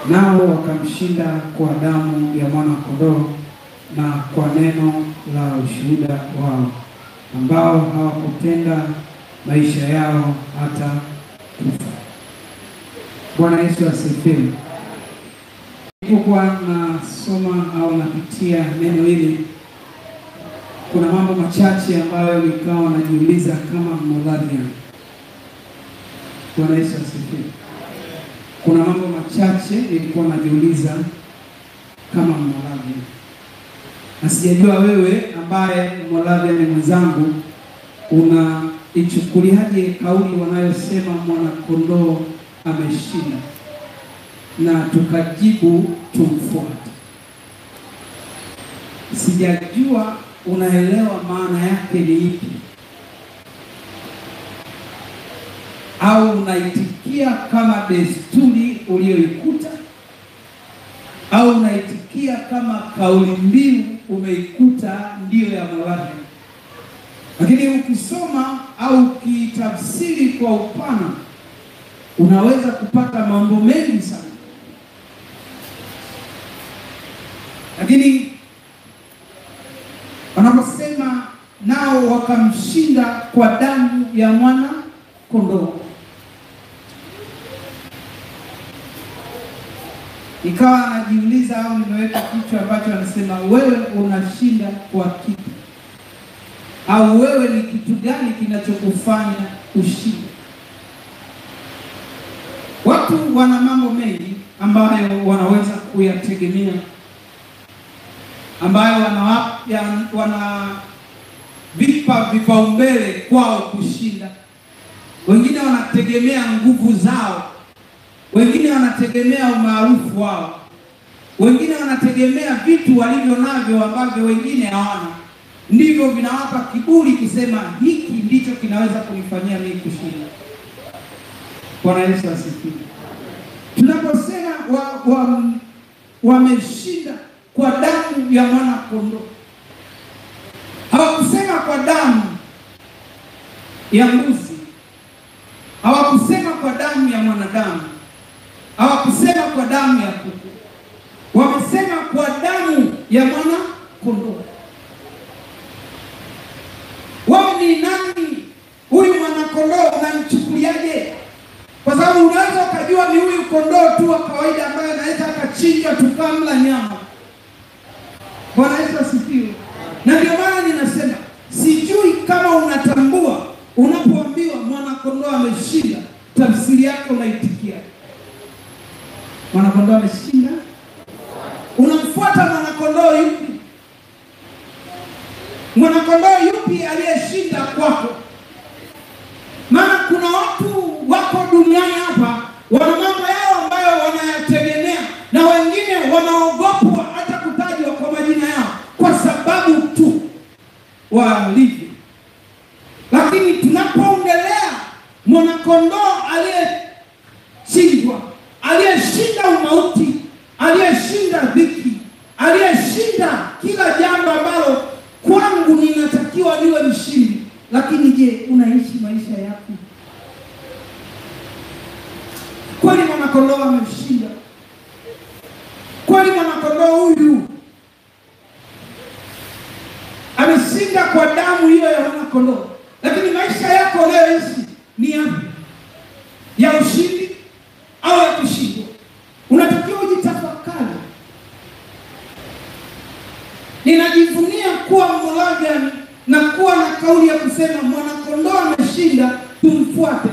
nao wakamshinda kwa damu ya mwana kondoo na kwa neno la ushuhuda wao, ambao hawakupenda maisha yao hata kufa. Bwana Yesu asifiwe. Nilipokuwa nasoma au napitia neno hili, kuna mambo machache ambayo nikawa najiuliza kama Moravian. Bwana Yesu asifiwe. Kuna mambo machache nilikuwa najiuliza kama Moravian. Na sijajua wewe ambaye Moravian ni mwenzangu, unaichukuliaje kauli wanayosema mwana kondoo ameshinda na tukajibu tumfuate? Sijajua unaelewa maana yake ni ipi, au unaitikia kama desturi uliyoikuta, au unaitikia kama kauli mbiu umeikuta ndio ya Moravian. Lakini ukisoma au ukitafsiri kwa upana, unaweza kupata mambo mengi sana. Lakini wanaposema nao wakamshinda kwa damu ya mwana kondoo, nikawa najiuliza au nimeweka kichwa ambacho anasema wewe unashinda kwa kitu, au wewe ni kitu gani kinachokufanya ushinde? Watu wana mambo mengi ambayo wanaweza kuyategemea, ambayo vipa vipaumbele kwao kushinda. Wengine wanategemea nguvu zao, wengine wanategemea umaarufu wao, wengine wanategemea vitu walivyo navyo ambavyo wengine hawana. Ndivyo vinawapa kiburi kusema hiki ndicho kinaweza kunifanyia mimi kushinda. Bwana Yesu asifiwe. Tunaposema wameshinda kwa damu ya mwana kondoo, hawakusema kwa damu ya mbuzi, hawakusema kwa damu ya mwanadamu, hawakusema kwa damu ya kuku, wamesema kwa damu ya mwana kondoo. Wao ni nani? Huyu mwana kondoo unamchukuliaje? Kwa sababu unaweza ukajua ni huyu kondoo tu wa kawaida ambaye anaweza akachinja tukamla nyama. Bwana Yesu asifiwe. Na ndio maana ninasema sijui kama unatambua unapoambiwa mwana kondoo ameshinda, tafsiri yako unaitikia. Mwana kondoo ameshinda, unamfuata mwana kondoo yupi? Mwana kondoo yupi aliyeshinda kwako? Maana kuna watu wako duniani hapa wana mambo yao ambayo wanayategemea, na wengine wanaogopa hata kutajwa kwa majina yao kwa sababu tu walivyo. Lakini tunapoongelea mwana kondoo aliyechinjwa, aliyeshinda umauti, aliyeshinda dhiki, aliyeshinda kila jambo ambalo kwangu ninatakiwa niwe mshindi. Lakini je, unaishi maisha yako kweli mwana kondoo ameshinda? Kweli mwana kondoo huyu ameshinda kwa damu hiyo ya mwana kondoo? Lakini maisha yako unayoishi ni yapi? Ya ushindi au ya kushindwa? Unatakiwa ujitafakari. Ninajivunia kuwa Moravian na kuwa na kauli ya kusema mwana kondoo ameshinda, tumfuate.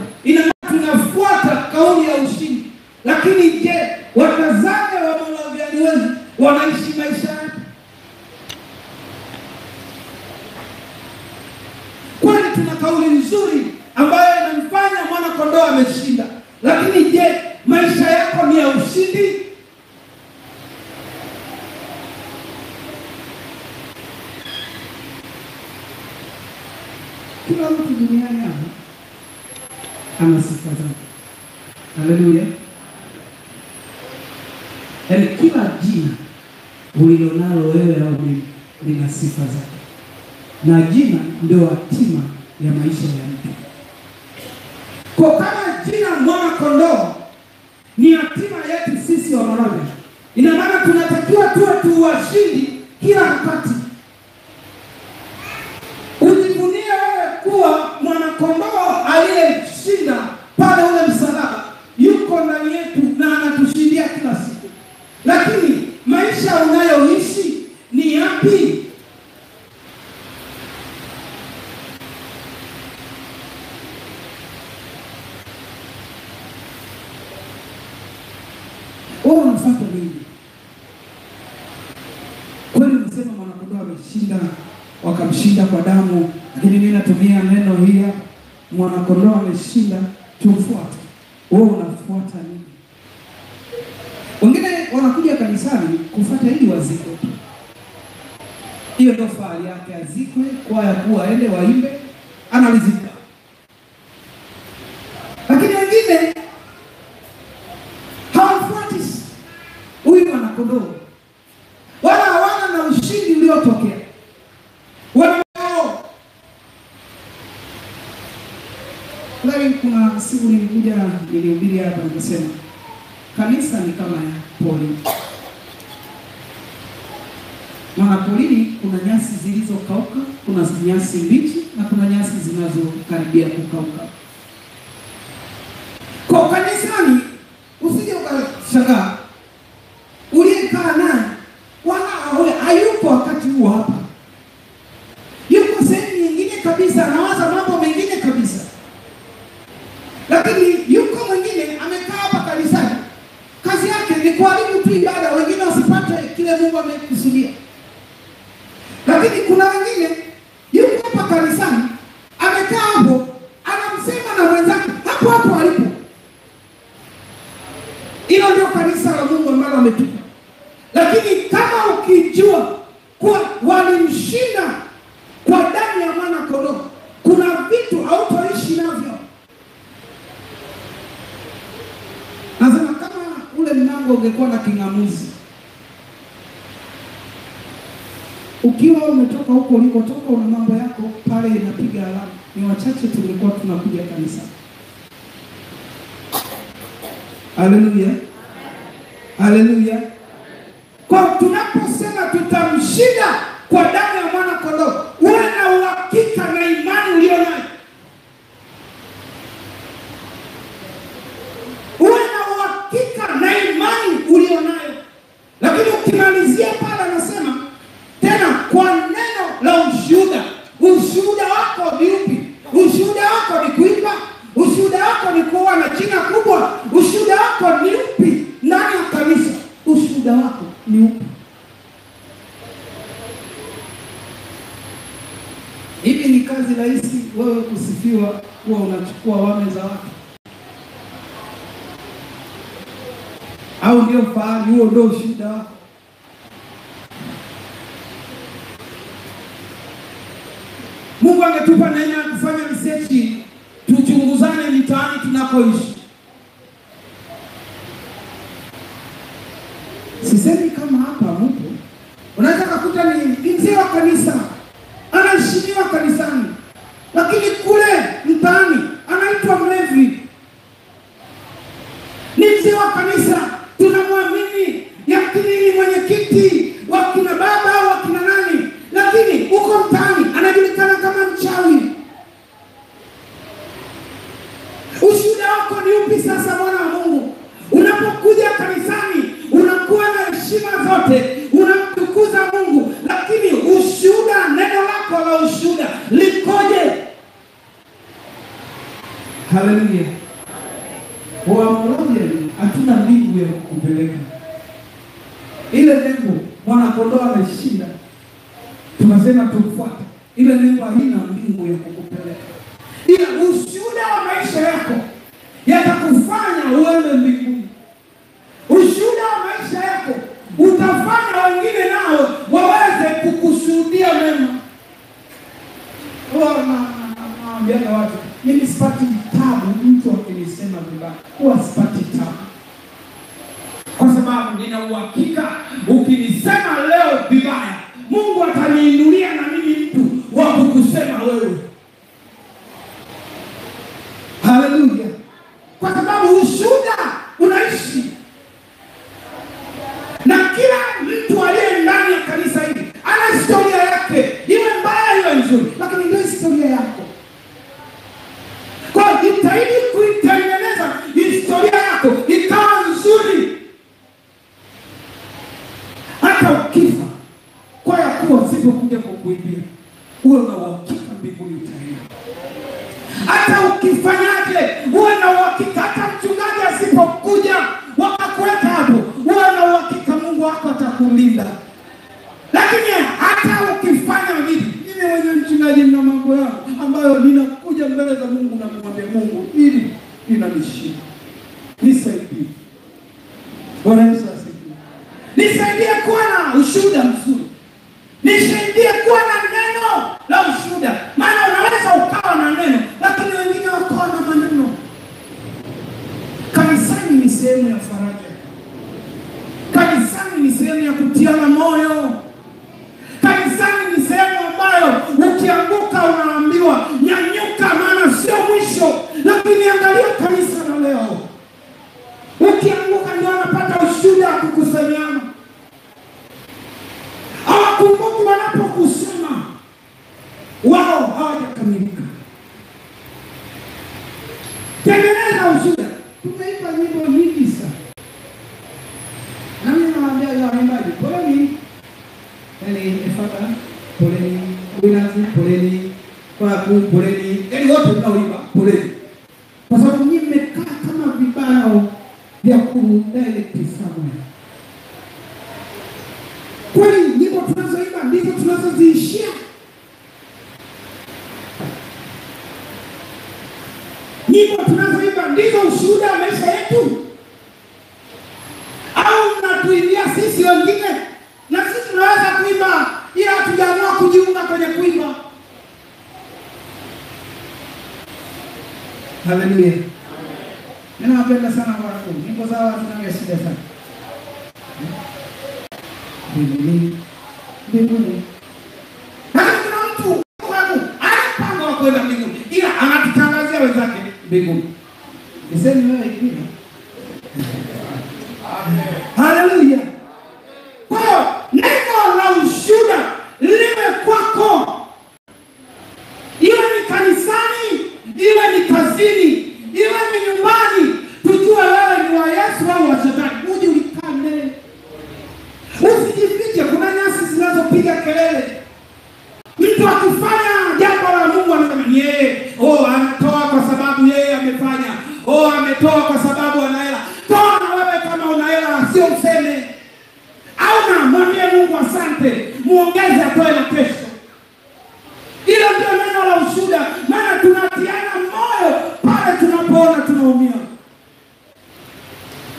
Tunafuata kauli ya ushindi. Lakini je, watazame wa Moravian wetu wanaishi maisha yake? Kwani tuna kauli nzuri ambayo inamfanya mwana kondoo ameshinda, lakini je, maisha yako ni ya ushindi? Kila mtu duniani hapa ana sifa zake. Haleluya. Yaani kila jina ulilonalo wewe au mimi lina sifa zake. Na jina ndio hatima ya maisha ya mtu. Kwa kama jina mwana kondoo ni hatima yetu sisi wa Moravian, washindi kila wakati. Ujivunie wewe kuwa mwanakondoo aliyeshinda pale ule msalaba. Yuko ndani yetu na anatushindia kila siku. Lakini maisha unayoishi ni yapi? Wewe unafuata nini? Kweli unasema mwanakondoo ameshinda, wakamshinda kwa damu, lakini mimi natumia neno hili, mwanakondoo ameshinda, tumfuate. Wewe unafuata nini? Wengine wanakuja kanisani kufuata ili wazikwe. Hiyo ndio fahari yake, azikwe, kwaya kuwa aende waimbe, analizika. Lakini wengine hawafuati huyu mwanakondoo, wala hawana na ushindi uliotokea. Wanao leo, kuna siku nilikuja nilihubiri hapa nikasema kanisa ni kama pori. Maana porini kuna nyasi zilizokauka, kuna nyasi mbichi na kuna nyasi zinazokaribia kukauka. Kwa kanisani usije ukashangaa uliyekaa naye wala hayupo wakati huo hapa. Yuko sehemu nyingine kabisa, anawaza mambo mengine kabisa. Lakini yuko mwingine amekaa hapa kanisani, kazi yake ni kuharibu tu ibada, wengine wasipate kile Mungu amekusudia. Lakini kuna wengine yuko hapa kanisani, amekaa hapo, anamsema na mwenzake hapo hapo alipo. Hilo ndio kanisa la Mungu ambalo ametupa. Lakini kama ukijua kuwa walimshinda kwa damu ya mwana kondoo, kuna vitu hautoishi navyo. Nasema kama ule mlango ungekuwa na king'amuzi, ukiwa umetoka huko ulikotoka una mambo yako pale inapiga alama, ni wachache tungekuwa tunakuja kanisa. Haleluya. Haleluya. Kwa tunaposema tutamshinda kwa damu ya mwana kondoo, uwe na uhakika na imani ulionayo. Uwe na uhakika na imani ulionayo. Lakini ukimalizia pale anasema tena kwa neno la ushuhuda. Ushuhuda wako ni upi? Ushuhuda wako ni kuimba? Ushuhuda wako ni kuwa na jina kubwa? Ushuhuda wako ni upi ndani ya kanisa? Ushuhuda wako ni upi? Hivi ni kazi rahisi wewe kusifiwa kuwa unachukua wame za watu? Au ndio fahari? Huo ndio ushuhuda wako? Mungu angetupa neema ya kufanya research, tuchunguzane mitaani tunakoishi. Sisemi kama hapa mtu unaweza kukuta ni mzee wa kanisa, anaheshimiwa kanisani, lakini kule mtaani anaitwa mlevi. Ni mzee wa kanisa, tunamwamini, yakini ni mwenyekiti wa kina baba au wa kina nani, lakini huko mtaani anajulikana kama mchawi. Ushuhuda wako ni upi sasa, mwana wa Mungu? Unapokuja kanisani unakuwa na heshima zote, unamtukuza Mungu, lakini ushuhuda, neno lako la ushuhuda likoje? Haleluya. Kwa mmoja hatuna mbingu ya kukupeleka. Ile nembo mwana kondoo ameshinda, tunasema tufuate. Ile nembo haina mbingu ya kukupeleka. Ila ushuhuda wa maisha yako yatakufanya uende mbinguni. Ushuhuda wa maisha yako utafanya wengine nao waweze kukushuhudia mema. Naambia watu, mimi sipati tabu mtu akinisema vibaya. Huwa sipati tabu, kwa sababu nina uhakika ukinisema leo vibaya, Mungu ataniinulia na mimi mtu wa kukusema wewe. Haleluya. Kwa sababu ushuhuda unaishi na kila mtu aliye ndani nzuri, lakini ndio historia yako. Kwa hiyo jitahidi kuitengeneza historia yako ikawa nzuri. Hata ukifa, kwa ya kuwa usipokuja kukuibia, uwe na uhakika mbinguni utaenda. Hata ukifanyaje, uwe na uhakika. Hata mchungaji asipokuja wakakuweka hapo, uwe na uhakika Mungu wako atakulinda. Lakini hata ukifanya vipi, mimi mwenye mchungaji na mambo yangu ambayo ninakuja mbele za Mungu na kumwambia Mungu, hili linanishinda, nisaidie. Bwana Yesu asifiwe. Nisaidie kuwa na ushuhuda mzuri, nisaidie kuwa na neno la ushuhuda. Maana unaweza ukawa na neno, lakini wengine wakawa na maneno. Kanisani ni sehemu ya faraja, kanisani ni sehemu ya kutiana moyo, kanisani ni sehemu ambayo ukianguka unaambiwa nyanyuka, maana sio mwisho. Lakini angalia kanisa la leo, ukianguka ndio anapata ushuhuda wa kukusanyana. Hawakumbuki wanapokusema wao hawajakamilika. Tengeneza ushuhuda. Tumeipa nyimbo nyingi sana, na mimi nawaambia waimbaji, poleni, efata, poleni, winazi, poleni, kwaku, poleni, wote tunaoimba poleni, kwa sababu nyinyi mmekaa kama vibao vya kudirect somewhere. Kwani nyimbo tunazoimba ndizo tunazoziishia? Nyimbo tunazoimba ndizo ushuhuda wa maisha yetu? Au mnatuimbia sisi wengine? Na sisi tunaweza kuimba, ila hatujaamua kujiunga kwenye kuimba. Haleluya. Mimi napenda sana watu. Nyimbo zao hazina shida sana. Mbinguni. Hata kuna mtu anapanga wa kwenda mbinguni, ila anatutangazia wenzake mbinguni. Niseme wewe hivi. Haleluya. Kwa hiyo neno la ushuhuda liwe kwako, iwe ni kanisani, iwe ni kazini, iwe ni nyumbani. Tujue wewe ni wa Yesu au wa Shetani. Uje ulikane, usijifiche. Kuna nyasi zinazopiga kelele. Mtu akifanya jambo la Mungu anasema yeye, anatoa kwa sababu yeye amefanya, ametoa kwa sababu ana hela. Toa na wewe kama una hela, sio useme. Au na mwambie Mungu asante, muongeze atoe na kesho. Hilo ndio neno la ushuhuda. Maana tunatiana moyo pale tunapoona tunaumia.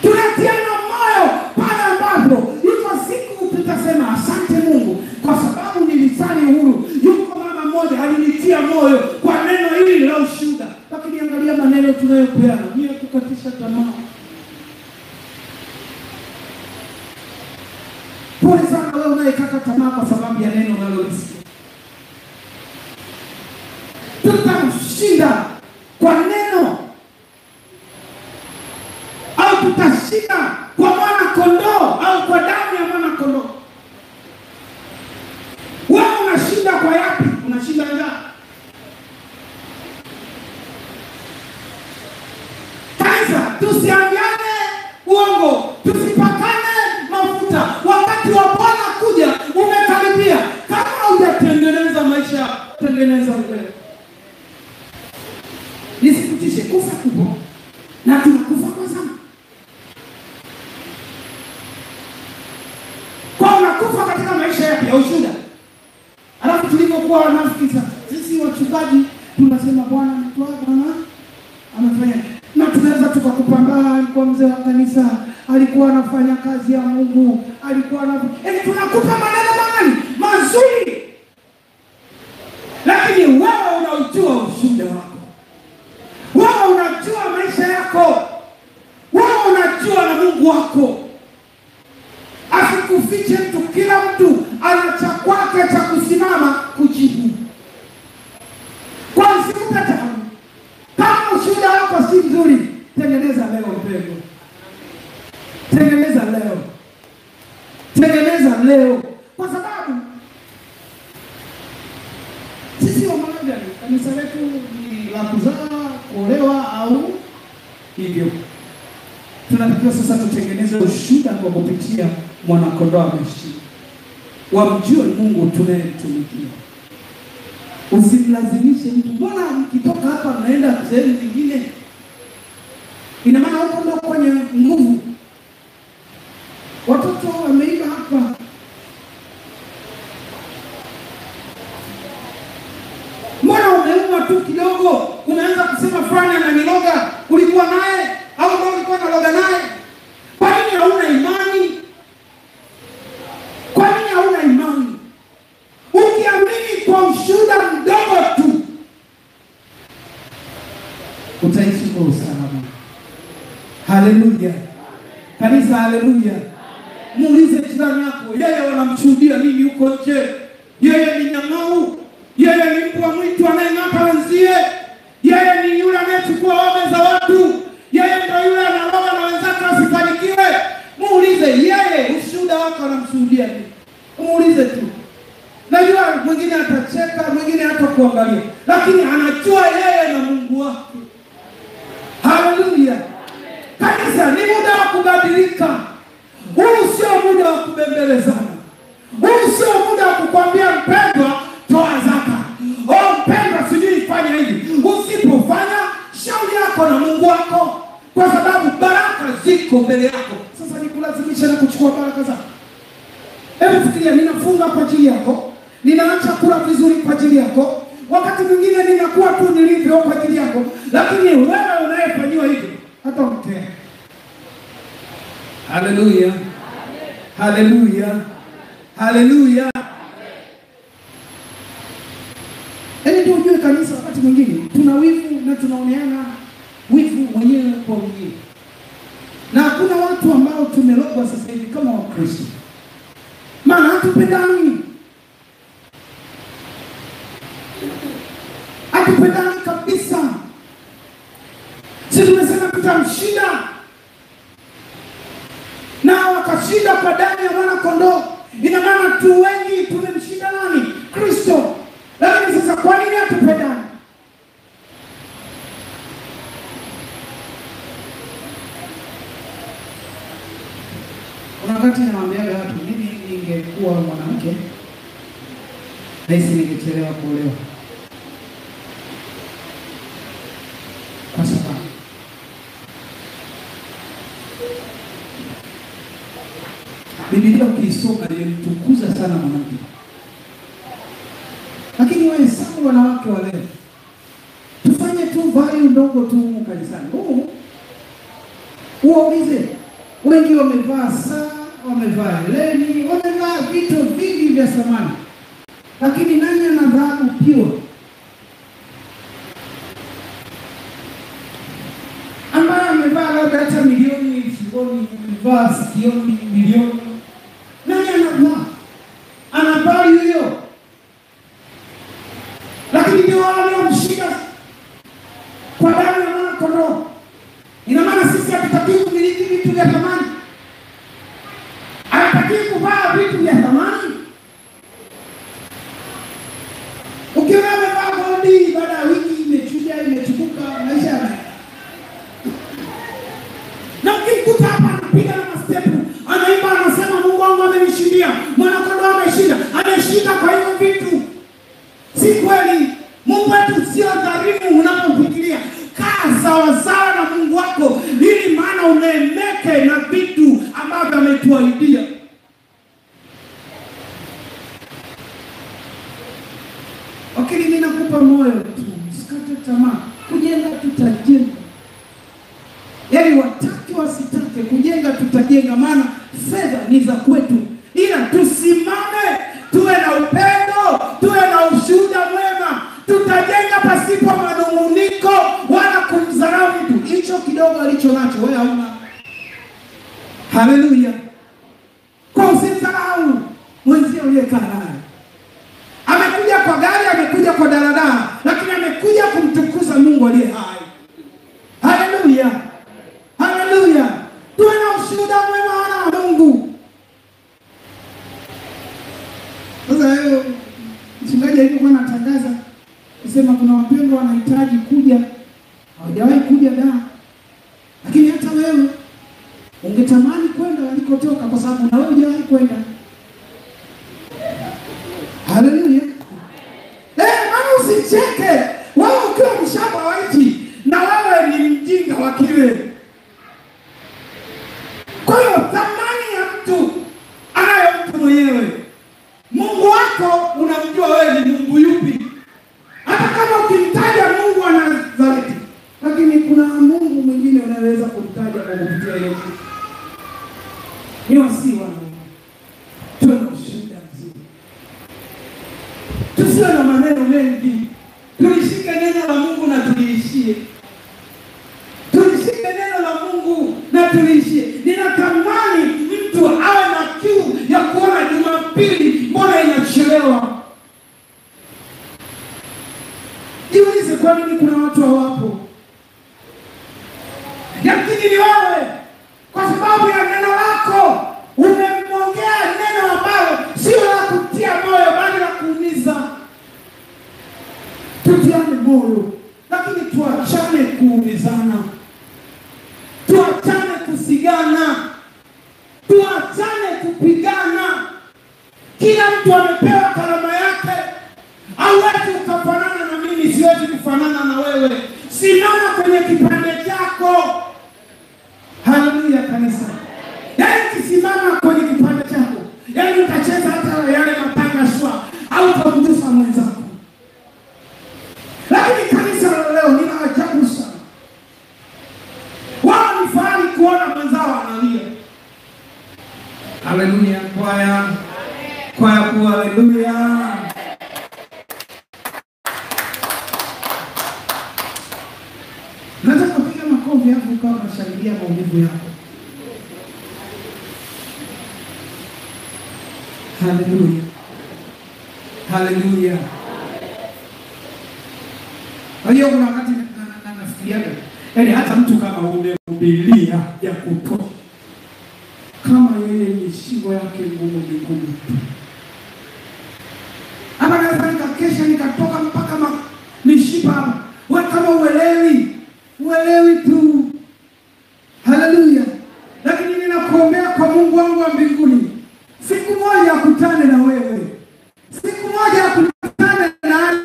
Tunatiana moyo pale ambapo yuko siku tutasema asante Mungu, kwa sababu nilisali huru. Yuko mama mmoja alinitia moyo kwa neno hili la ushuhuda. Lakini angalia maneno tunayopeana, ni kukatisha tamaa. Pole sana wewe unayekata tamaa kwa sababu ya neno unalolisikia. Tutashinda kwa neno au tutashinda kwa mwana kondoo au kwa damu ya mwana kondoo? Wewe unashinda kwa yapi? Unashinda njaa? Kanisa, tusiambiane uongo, tusipakane mafuta. Wakati wa Bwana kuja umekaribia. Kama hujatengeneza maisha, tengeneza wewe. Nisikutishe, kufa kupo na tunakufa kwa sana. Kwa unakufa katika maisha yako ya ushuhuda. Alafu tulivyokuwa wanafiki sasa, sisi wachungaji tunasema Bwana mtoa, Bwana amefanya. Na tunaweza tukakupambana, alikuwa mzee wa kanisa, alikuwa anafanya kazi ya Mungu, alikuwa tunakupa maneno mazuri. Lakini wewe unaujua ushuhuda wako. Wewe unajua maisha yako. Wewe unajua na Mungu wako. Asikufiche mtu. Kila mtu ana cha kwake cha kusimama kujibu. Kwa usikute tamaa. Kama ushuhuda wako si mzuri, tengeneza leo mpendo. Tengeneza leo. Tengeneza leo. Kwa sababu kanisa letu ni la kuzaa, kuolewa au hivyo. Tunatakiwa sasa tutengeneze ushuhuda kwa kupitia mwanakondoo ameshinda. Wamjue Mungu tunayemtumikia. Usimlazimishe mtu. Mbona mkitoka hapa mnaenda sehemu nyingine? Ina maana huko ndio kwenye nguvu. Watoto wameiba hapa. Mbona umeumwa tu kidogo unaanza kusema fulani ananiloga? Ulikuwa naye au ndio ulikuwa unaloga naye? Kwa nini hauna imani? Kwa nini hauna imani? Ukiamini kwa ushuhuda mdogo tu utaishi kwa usalama. Haleluya. Kanisa, haleluya. Muulize jirani yako, yeye wanamshuhudia nini huko nje? Yeye ni nyang'au? Yeye ni mbwa mwitu anayeng'ata wenzie? Yeye ni yule anayechukua wame za watu? Yeye ndio yule analoga na wenzake asifanikiwe? Muulize yeye, ushuhuda wako anamshuhudia nini? Muulize tu. Najua mwingine atacheka, mwingine hatakuangalia, lakini anajua yeye na Mungu wake. Haleluya. Kanisa, ni muda wa kubadilika. Huu sio muda wa kubembelezana. Huu sio muda wa kukwambia mpendwa toa zaka. Oh mpendwa sijui fanya hivi. Usipofanya shauri yako na Mungu wako, kwa sababu baraka ziko mbele yako. Sasa nikulazimisha na kuchukua baraka zako. Hebu fikiria, ninafunga kwa ajili yako, ninaacha kula vizuri kwa ajili yako, wakati mwingine ninakuwa tu nilivyo kwa ajili yako, lakini wewe unayefanyiwa hivyo hata mkea. Haleluya. Haleluya. Haleluya. Ndio ujue kanisa, wakati mwingine tuna wivu na tunaoneana wivu mwenyewe kwa mwingine. Na kuna watu ambao tumelogwa sasa hivi kama Wakristo. Maana hatupendani. Hatupendani kabisa. Sisi tumesema tutamshinda. Na wakashinda kwa damu ya mwana kondoo. Ina maana tu wengi tumemshinda nani? Kristo. Lakini sasa kwa nini hatupendani? Wakati nawaambia watu, mimi ningekuwa mwanamke laisi ningechelewa kuolewa. Kwa sababu Biblia ukisoma inamtukuza sana mwanamke. Lakini wewe sawa wanawake wa leo, tufanye tu value ndogo tu kanisani. Uaulize, wengi wamevaa saa, wamevaa leni, wamevaa vitu vingi vya samani. Lakini nani ana dhahabu pure? Ambaye amevaa labda hata milioni shingoni, amevaa sikioni milioni. Nani anavaa? Anavaa hiyo. Lakini ndio wale wamshika kwa damu ya mwana kondoo. Ina maana sisi hatutaki kumiliki vitu vya thamani. Hatutaki kuvaa vitu vya thamani. Ukiona amevaa gold baada ya wiki imechuja imechukuka maisha yake. Na ukikuta hapa anapiga na mastepu, anaimba anasema Mungu wangu amenishindia, mwana kondoo ameshinda, ameshinda kwa hiyo vitu. Si kweli. Mungu wetu sio dhalimu unapofikiria. Kaa sawa sawa na Mungu wako ili maana uneemeke na vitu ambavyo ametuahidia. Lakini ninakupa moyo tu, usikate tamaa. Kujenga tutajenga. Yaani wataki wasitake, kujenga tutajenga, maana fedha ni za kwetu. Ila tusimame, tuwe na upendo, tuwe na ushuhuda mwema. Tutajenga pasipo manunguniko wala kumdharau mtu. Hicho kidogo alicho nacho wewe hauna. Haleluya. Kwa usimdharau mwenzio uliyekaa naye. Amekuja kwa gari, amekuja kwa daladala, lakini amekuja kumtukuza Mungu aliye hai. Haleluya. Haleluya. Tuwe na ushuhuda mwema wana wa Mungu. Sasa hiyo mchungaji alikuwa anatangaza Nikisema kuna wapendwa wanahitaji kuja, hawajawahi kuja da. Lakini hata wewe ungetamani kwenda walikotoka kwa sababu na wewe hujawahi kwenda. Haleluya. Maana usicheke. Wewe ukiwa mshamba waiti na wewe ni mjinga wa kile. Kwa hiyo thamani ya mtu anayo mtu mwenyewe. Mungu wako unamjua wewe ni Mungu yupi. Hata kama ukimtaja Mungu wa Nazareti, lakini kuna Mungu mwingine unaweza kumtaja kwa kupitia Yesu. Ni wasi wana. Tuwe na ushuhuda mzuri. Tusiwe na maneno mengi. Tulishike neno la Mungu na tuliishie. Tulishike neno la Mungu na tuliishie. Ninatamani mtu awe na kiu ya kuona Jumapili mbona inachelewa. Jiulize kwa nini kuna watu hawapo. Lakini ni wewe. Kwa sababu ya neno lako umemwongea neno ambalo sio la kutia moyo bali la kuumiza. Tutiane moyo, lakini tuachane kuumizana. Tuachane kusigana. Tuachane kupigana. Kila mtu amepewa karama yake. Hauwezi ukafanana na mimi, siwezi kufanana na wewe. Simama kwenye kipande chako. Haleluya kanisa. Yaani kisimama kwenye kipande chako. Yaani utacheza hata yale matanga shwa au utamgusa mwenzako. Lakini kanisa la leo ni la ajabu sana. Wao ni fahari kuona mwenzao analia. Haleluya kwaya. Kwaya kwa haleluya. Nataka kupiga makofi hapo kama unashangilia maumivu yako. Haleluya. Haleluya. Hayo kuna wakati nafikiria yaani hata mtu kama umemhubiria ya kutosha, kama yeye ni shingo yake ngumu ngumu, ama naweza nikakesha nikatoka mpaka mishipa. Wewe kama uelewi tu. Haleluya. Lakini ninakuombea kwa Mungu wangu wa mbinguni, siku moja akutane na wewe. Siku moja akutane na hali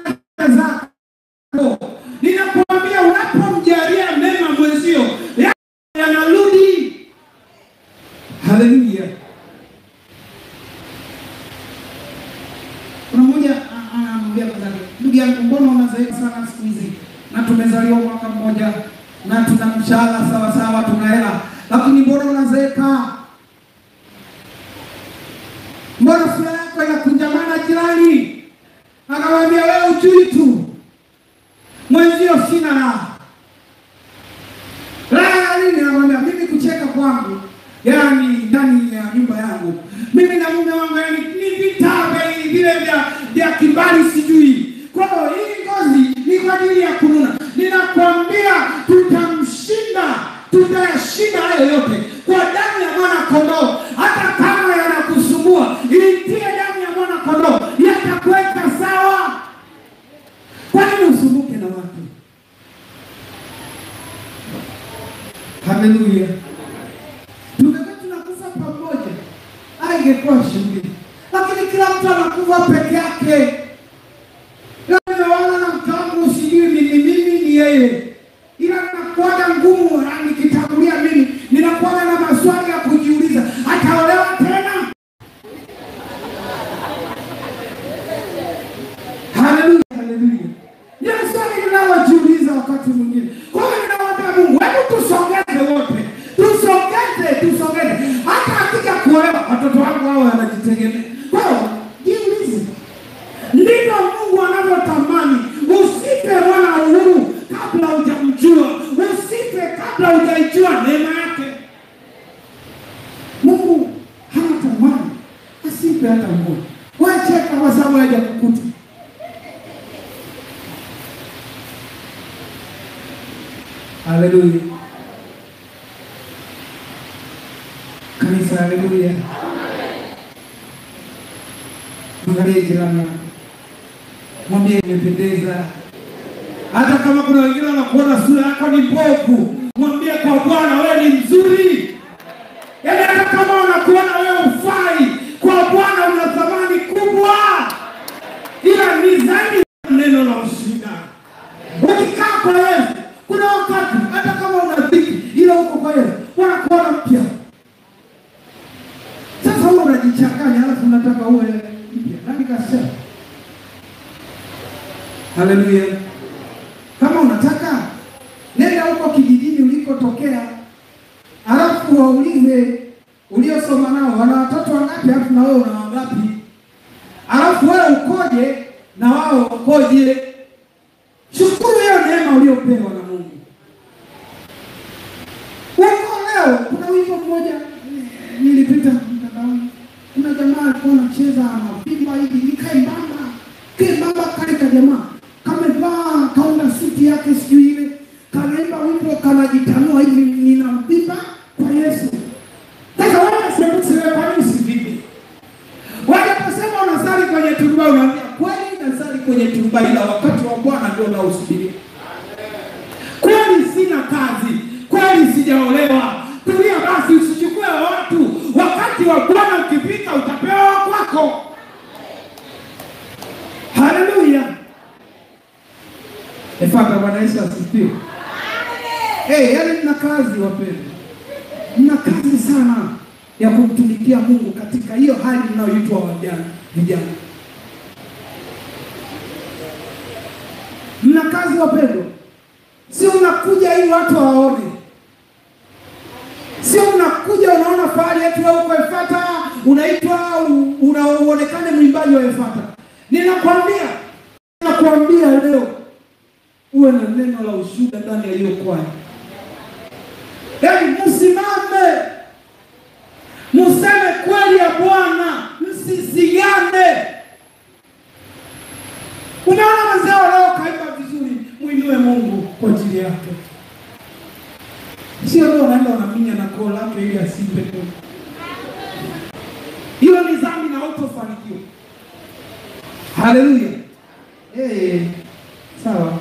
zako. Ninakuambia unapomjalia mema mwenzio yanarudi. Haleluya. Kuna mmoja anamwambia mzee, ndugu yangu, mbona unazeeka sana siku hizi? Na tumezaliwa mwaka mmoja na tuna mshahara sawa sawa, tuna hela, lakini mbona unazeeka? Mbona sura yako inakunjamana jirani? Akamwambia wewe ujui tu. Mwenzio sina raha. Raha nini? Akamwambia mimi kucheka kwangu, yaani ndani ya nyumba yangu, mimi na mume wangu yaani ni vitabe vile vya kibali sijui. Kwa hiyo hii ngozi ni kwa ajili ya kununa. Ninakwambia tutayashinda hayo yote kwa damu ya mwana kondoo. Hata kama yanakusumbua, itie damu ya mwana kondoo, yatakuweka sawa. Kwa nini usumbuke na watu? Haleluya. Tunakufa pamoja, haingekuwa shughuli. Lakini kila mtu anakufa peke yake. Wala na mtangu sijui mimi ni yeye. Ila nakuwa ngumu nikitangulia mimi. Ninakuwa na maswali ya kujiuliza. Ataolewa tena? Haleluya, haleluya. Ni swali ninalojiuliza wakati mwingine. Kwa hiyo ninawaambia Mungu, hebu tusongeze wote. Tusongeze. Hata akija kuolewa watoto wangu hao wanajitegemea. Kwa hiyo jiulize. Ndivyo Mungu anavyotamani. Usife mwana uhuru kabla hujamjua. Usife kabla hujaijua neema yake. Mungu hanatamani asife hata mmoja. Wacheka kwa sababu hajakukuta. Haleluya. Kanisa, haleluya. Angalia jirani. Mwambie imependeza. Hata kama kuna wengine wanakuona sura yako ni mbovu, mwambie kwa Bwana wewe ni mzuri. Yaani hata kama wanakuona wewe ufai, kwa Bwana una thamani kubwa. Ila ni zaidi neno la ushuhuda. Ukikaa kwa Yesu, kuna wakati hata kama una dhiki, ila uko kwa Yesu, wanakuona mpya. Sasa wewe unajichanganya, alafu unataka uwe mpya. Nani kasema? Haleluya. Kama unataka, nenda huko kijijini ulikotokea, alafu waulize uliosoma nao wana watoto wangapi, alafu na wewe una wangapi, alafu wewe ukoje na wao ukoje. Shukuru hiyo neema uliopewa na Mungu. Wako leo kuna wimbo mmoja nilipita mtandaoni, kuna jamaa alikuwa anacheza mapimba hivi, kembamba kale ka jamaa kamevaa kaunda suti yake sijui ile, kanaimba wimbo kanajitanua hivi, ninampimba kwa Yesu. Sasa wewe sema kwa nini usivipi? Wanaposema unasali kwenye turubai, unaambia kweli nasali kwenye turubai, ila wakati wa Bwana ndio unausubiri. Kweli sina kazi, kweli sijaolewa. Tulia basi, usichukue watu. Wakati wa Bwana ukifika utapewa kwako. Haleluya. Efata Bwana Yesu asifiwe. Yaani mna kazi wapendwa. Mna kazi sana ya kumtumikia Mungu katika hiyo hali mnayoitwa vijana. Mna kazi wapendwa. Sio unakuja ili watu waone. Sio unakuja unaona fahari yetu wewe uko Efata, unaitwa unaonekane mwimbaji wa Efata. Ninakwambia leo uwe na neno la ushuhuda ndani ya hiyo kwaya. Yaani msimame. Mseme kweli ya Bwana, msisigane. Unaona wazee leo kaimba vizuri, muinue Mungu kwa ajili yake. Sio leo unaenda unaminya na koo lake ili asimpe kwa. Hiyo ni dhambi na hautofanikiwa. Haleluya. Sawa.